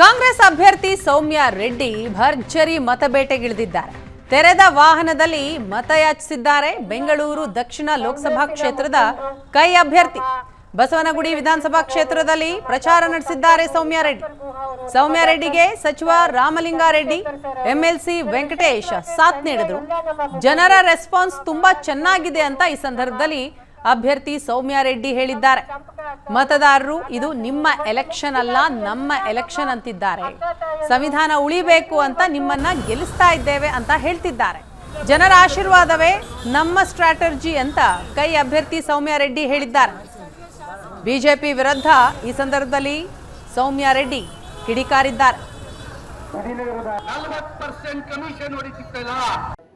ಕಾಂಗ್ರೆಸ್ ಅಭ್ಯರ್ಥಿ ಸೌಮ್ಯಾ ರೆಡ್ಡಿ ಭರ್ಜರಿ ಮತಬೇಟೆಗಿಳಿದಿದ್ದಾರೆ. ತೆರೆದ ವಾಹನದಲ್ಲಿ ಮತಯಾಚಿಸಿದ್ದಾರೆ. ಬೆಂಗಳೂರು ದಕ್ಷಿಣ ಲೋಕಸಭಾ ಕ್ಷೇತ್ರದ ಕೈ ಅಭ್ಯರ್ಥಿ ಬಸವನಗುಡಿ ವಿಧಾನಸಭಾ ಕ್ಷೇತ್ರದಲ್ಲಿ ಪ್ರಚಾರ ನಡೆಸಿದ್ದಾರೆ ಸೌಮ್ಯಾ ರೆಡ್ಡಿಗೆ ಸಚಿವ ರಾಮಲಿಂಗಾರೆಡ್ಡಿ, ಎಂಎಲ್ಸಿ ವೆಂಕಟೇಶ್ ಸಾಥ್ ನೀಡಿದ್ರು. ಜನರ ರೆಸ್ಪಾನ್ಸ್ ತುಂಬಾ ಚೆನ್ನಾಗಿದೆ ಅಂತ ಈ ಸಂದರ್ಭದಲ್ಲಿ ಅಭ್ಯರ್ಥಿ ಸೌಮ್ಯಾ ರೆಡ್ಡಿ ಹೇಳಿದ್ದಾರೆ. ಮತದಾರರು ಇದು ನಿಮ್ಮ ಎಲೆಕ್ಷನ್ ಅಲ್ಲ, ನಮ್ಮ ಎಲೆಕ್ಷನ್ ಅಂತಿದ್ದಾರೆ. ಸಂವಿಧಾನ ಉಳಿಬೇಕು ಅಂತ ನಿಮ್ಮನ್ನ ಗೆಲ್ಲಿಸ್ತಾ ಇದ್ದೇವೆ ಅಂತ ಹೇಳ್ತಿದ್ದಾರೆ. ಜನರ ಆಶೀರ್ವಾದವೇ ನಮ್ಮ ಸ್ಟ್ರಾಟಜಿ ಅಂತ ಕೈ ಅಭ್ಯರ್ಥಿ ಸೌಮ್ಯಾ ರೆಡ್ಡಿ ಹೇಳಿದ್ದಾರೆ. ಬಿಜೆಪಿ ವಿರುದ್ಧ ಈ ಸಂದರ್ಭದಲ್ಲಿ ಸೌಮ್ಯಾ ರೆಡ್ಡಿ ಕಿಡಿಕಾರಿದ್ದಾರೆ.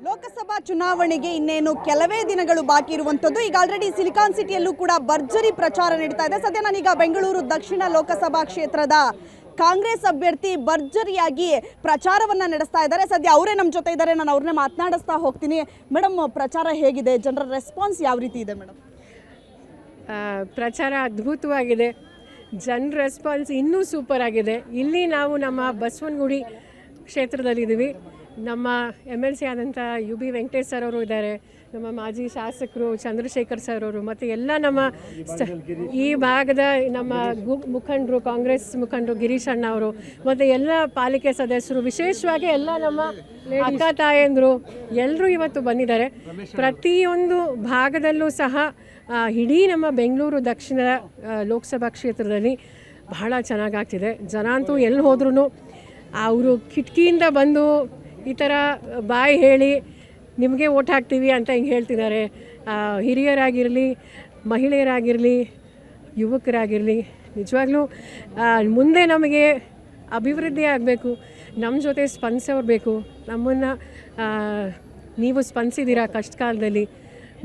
ಲೋಕಸಭಾ ಚುನಾವಣೆಗೆ ಇನ್ನೇನು ಕೆಲವೇ ದಿನಗಳು ಬಾಕಿ ಇರುವಂತದ್ದು. ಈಗ ಆಲ್ರೆಡಿ ಸಿಲಿಕಾನ್ ಸಿಟಿಯಲ್ಲೂ ಕೂಡ ಭರ್ಜರಿ ಪ್ರಚಾರ ನಡೀತಾ ಇದೆ. ಸದ್ಯ ನಾನೀಗ ಬೆಂಗಳೂರು ದಕ್ಷಿಣ ಲೋಕಸಭಾ ಕ್ಷೇತ್ರದ ಕಾಂಗ್ರೆಸ್ ಅಭ್ಯರ್ಥಿ ಭರ್ಜರಿಯಾಗಿ ಪ್ರಚಾರವನ್ನ ನಡೆಸ್ತಾ ಇದ್ದಾರೆ. ಸದ್ಯ ಅವರೇ ನಮ್ಮ ಜೊತೆ ಇದ್ದಾರೆ, ನಾನು ಅವ್ರನ್ನೇ ಮಾತನಾಡಿಸ್ತಾ ಹೋಗ್ತೀನಿ. ಮೇಡಮ್, ಪ್ರಚಾರ ಹೇಗಿದೆ? ಜನರ ರೆಸ್ಪಾನ್ಸ್ ಯಾವ ರೀತಿ ಇದೆ ಮೇಡಮ್? ಪ್ರಚಾರ ಅದ್ಭುತವಾಗಿದೆ. ಜನರ ರೆಸ್ಪಾನ್ಸ್ ಇನ್ನೂ ಸೂಪರ್ ಆಗಿದೆ. ಇಲ್ಲಿ ನಾವು ನಮ್ಮ ಬಸವನಗುಡಿ ಕ್ಷೇತ್ರದಲ್ಲಿದ್ದೀವಿ. ನಮ್ಮ MLC ಆದಂಥ UB ವೆಂಕಟೇಶ್ ಸರ್ ಅವರು ಇದ್ದಾರೆ, ನಮ್ಮ ಮಾಜಿ ಶಾಸಕರು ಚಂದ್ರಶೇಖರ್ ಸರ್ ಅವರು, ಮತ್ತು ಎಲ್ಲ ನಮ್ಮ ಈ ಭಾಗದ ನಮ್ಮ ಮುಖಂಡರು, ಕಾಂಗ್ರೆಸ್ ಮುಖಂಡರು ಗಿರೀಶ್ ಅಣ್ಣ ಅವರು, ಮತ್ತು ಎಲ್ಲ ಪಾಲಿಕೆ ಸದಸ್ಯರು, ವಿಶೇಷವಾಗಿ ಎಲ್ಲ ನಮ್ಮ ಅಕ್ಕ ತಾಯಂದರು ಎಲ್ಲರೂ ಇವತ್ತು ಬಂದಿದ್ದಾರೆ. ಪ್ರತಿಯೊಂದು ಭಾಗದಲ್ಲೂ ಸಹ ಇಡೀ ನಮ್ಮ ಬೆಂಗಳೂರು ದಕ್ಷಿಣ ಲೋಕಸಭಾ ಕ್ಷೇತ್ರದಲ್ಲಿ ಬಹಳ ಚೆನ್ನಾಗಾಗ್ತಿದೆ. ಜನ ಅಂತೂ ಎಲ್ಲಿ ಹೋದ್ರೂ ಅವರು ಕಿಟಕಿಯಿಂದ ಬಂದು ಈ ಥರ ಬಾಯಿ ಹೇಳಿ ನಿಮಗೆ ಓಟ್ ಹಾಕ್ತೀವಿ ಅಂತ ಹಿಂಗೆ ಹೇಳ್ತಿದ್ದಾರೆ. ಹಿರಿಯರಾಗಿರಲಿ, ಮಹಿಳೆಯರಾಗಿರಲಿ, ಯುವಕರಾಗಿರಲಿ, ನಿಜವಾಗ್ಲೂ ಮುಂದೆ ನಮಗೆ ಅಭಿವೃದ್ಧಿ ಆಗಬೇಕು, ನಮ್ಮ ಜೊತೆ ಸ್ಪಂದಿಸೋರು ಬೇಕು. ನಮ್ಮನ್ನು ನೀವು ಸ್ಪಂದಿಸಿದ್ದೀರಾ ಕಷ್ಟ ಕಾಲದಲ್ಲಿ,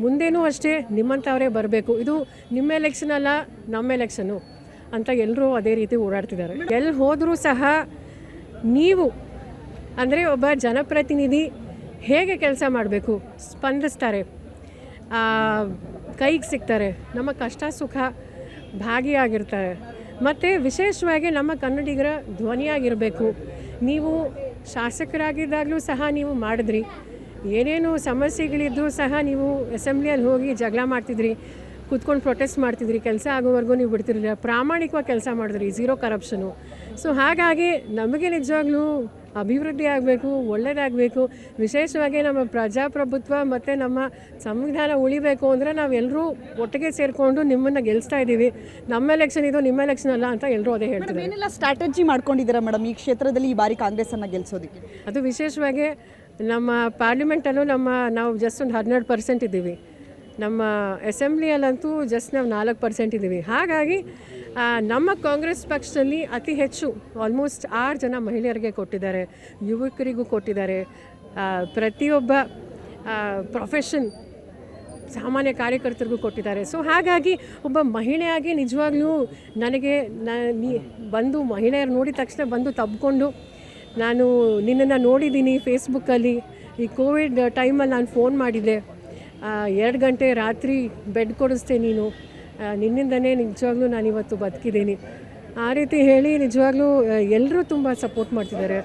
ಮುಂದೇನೂ ಅಷ್ಟೇ ನಿಮ್ಮಂಥವರೇ ಬರಬೇಕು. ಇದು ನಿಮ್ಮ ಎಲೆಕ್ಷನ್ ಅಲ್ಲ, ನಮ್ಮ ಎಲೆಕ್ಷನ್ನು ಅಂತ ಎಲ್ಲರೂ ಅದೇ ರೀತಿ ಓಡಾಡ್ತಿದ್ದಾರೆ. ಎಲ್ಲಿ ಹೋದರೂ ಸಹ ನೀವು ಅಂದರೆ ಒಬ್ಬ ಜನಪ್ರತಿನಿಧಿ ಹೇಗೆ ಕೆಲಸ ಮಾಡಬೇಕು, ಸ್ಪಂದಿಸ್ತಾರೆ, ಕೈಗೆ ಸಿಗ್ತಾರೆ, ನಮ್ಮ ಕಷ್ಟ ಸುಖ ಭಾಗಿಯಾಗಿರ್ತಾರೆ. ಮತ್ತು ವಿಶೇಷವಾಗಿ ನಮ್ಮ ಕನ್ನಡಿಗರ ಧ್ವನಿಯಾಗಿರಬೇಕು. ನೀವು ಶಾಸಕರಾಗಿದ್ದಾಗಲೂ ಸಹ ನೀವು ಮಾಡಿದ್ರಿ, ಏನೇನು ಸಮಸ್ಯೆಗಳಿದ್ದರೂ ಸಹ ನೀವು ಅಸೆಂಬ್ಲಿಯಲ್ಲಿ ಹೋಗಿ ಜಗಳ ಮಾಡ್ತಿದ್ರಿ, ಕೂತ್ಕೊಂಡು ಪ್ರೊಟೆಸ್ಟ್ ಮಾಡ್ತಿದ್ರಿ, ಕೆಲಸ ಆಗೋವರೆಗೂ ನೀವು ಬಿಡ್ತಿರಲಿಲ್ಲ, ಪ್ರಾಮಾಣಿಕವಾಗಿ ಕೆಲಸ ಮಾಡಿದ್ರಿ, ಝೀರೋ ಕರಪ್ಷನು. ಸೊ ಹಾಗಾಗಿ ನಮಗೆ ನಿಜವಾಗ್ಲೂ ಅಭಿವೃದ್ಧಿ ಆಗಬೇಕು, ಒಳ್ಳೆಯದಾಗಬೇಕು. ವಿಶೇಷವಾಗಿ ನಮ್ಮ ಪ್ರಜಾಪ್ರಭುತ್ವ ಮತ್ತು ನಮ್ಮ ಸಂವಿಧಾನ ಉಳಿಬೇಕು ಅಂದರೆ ನಾವೆಲ್ಲರೂ ಒಟ್ಟಿಗೆ ಸೇರಿಕೊಂಡು ನಿಮ್ಮನ್ನು ಗೆಲ್ಲಿಸ್ತಾ ಇದ್ದೀವಿ. ನಮ್ಮ ಎಲೆಕ್ಷನ್ ಇದು, ನಿಮ್ಮ ಎಲೆಕ್ಷನ್ ಅಲ್ಲ ಅಂತ ಎಲ್ಲರೂ ಅದೇ ಹೇಳ್ತಿದ್ದಾರೆ. ಏನೆಲ್ಲ ಸ್ಟ್ರಾಟಜಿ ಮಾಡ್ಕೊಂಡಿದ್ದೀರಾ ಮೇಡಮ್ ಈ ಕ್ಷೇತ್ರದಲ್ಲಿ ಈ ಬಾರಿ ಕಾಂಗ್ರೆಸ್ಸನ್ನು ಗೆಲ್ಲಿಸೋದಕ್ಕೆ? ಅದು ವಿಶೇಷವಾಗಿ ನಮ್ಮ ಪಾರ್ಲಿಮೆಂಟಲ್ಲೂ ನಾವು ಜಸ್ಟ್ ಒಂದು 12% ಇದ್ದೀವಿ. ನಮ್ಮ ಅಸೆಂಬ್ಲಿಯಲ್ಲಂತೂ ಜಸ್ಟ್ ನಾವು 4% ಇದ್ದೀವಿ. ಹಾಗಾಗಿ ನಮ್ಮ ಕಾಂಗ್ರೆಸ್ ಪಕ್ಷದಲ್ಲಿ ಅತಿ ಹೆಚ್ಚು ಆಲ್ಮೋಸ್ಟ್ 6 ಜನ ಮಹಿಳೆಯರಿಗೆ ಕೊಟ್ಟಿದ್ದಾರೆ, ಯುವಕರಿಗೂ ಕೊಟ್ಟಿದ್ದಾರೆ, ಪ್ರತಿಯೊಬ್ಬ ಪ್ರೊಫೆಷನ್ ಸಾಮಾನ್ಯ ಕಾರ್ಯಕರ್ತರಿಗೂ ಕೊಟ್ಟಿದ್ದಾರೆ. ಸೊ ಹಾಗಾಗಿ ಒಬ್ಬ ಮಹಿಳೆಯಾಗಿ ನಿಜವಾಗ್ಲೂ ನನಗೆ ಬಂದು ಮಹಿಳೆಯರು ನೋಡಿದ ತಕ್ಷಣ ಬಂದು ತಬ್ಕೊಂಡು, ನಾನು ನಿನ್ನನ್ನು ನೋಡಿದ್ದೀನಿ ಫೇಸ್ಬುಕ್ಕಲ್ಲಿ, ಈ ಕೋವಿಡ್ ಟೈಮಲ್ಲಿ ನಾನು ಫೋನ್ ಮಾಡಿದ್ದೆ, 2 ಗಂಟೆ ರಾತ್ರಿ ಬೆಡ್ ಕೊಡಿಸ್ತೆ ನೀನು, ನಿನ್ನಿಂದನೇ ನಿಜವಾಗ್ಲೂ ನಾನಿವತ್ತು ಬದುಕಿದ್ದೀನಿ ಆ ರೀತಿ ಹೇಳಿ ನಿಜವಾಗ್ಲೂ ಎಲ್ಲರೂ ತುಂಬ ಸಪೋರ್ಟ್ ಮಾಡ್ತಿದ್ದಾರೆ.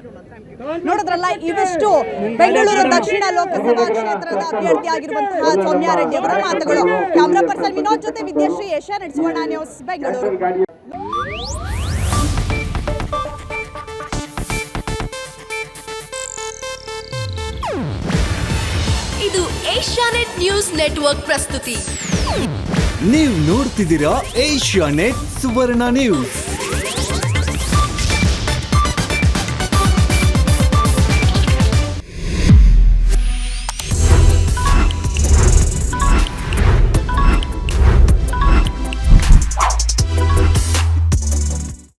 ನೋಡಿದ್ರಲ್ಲ, ಇವಿಷ್ಟು ಬೆಂಗಳೂರು ದಕ್ಷಿಣ ಲೋಕಸಭಾ ಕ್ಷೇತ್ರದ ಅಭ್ಯರ್ಥಿ ಆಗಿರುವಂತಹ ಸೌಮ್ಯಾ ರೆಡ್ಡಿ ಅವರ ಮಾತುಗಳು. ಕ್ಯಾಮ್ರಾ ಪರ್ಸನ್ ವಿನೋದ್ ಜೊತೆ ವಿದ್ಯಾಶ್ರೀ, ಏಷ್ಯಾನೆಟ್ ಸುವರ್ಣ ನ್ಯೂಸ್, ಬೆಂಗಳೂರು. ಇದು ಏಷ್ಯಾನೆಟ್ ನ್ಯೂಸ್ ನೆಟ್ವರ್ಕ್ ಪ್ರಸ್ತುತಿ. ನೀವು ನೋಡ್ತಿದ್ದೀರಾ ಏಷ್ಯಾನೆಟ್ ಸುವರ್ಣ ನ್ಯೂಸ್.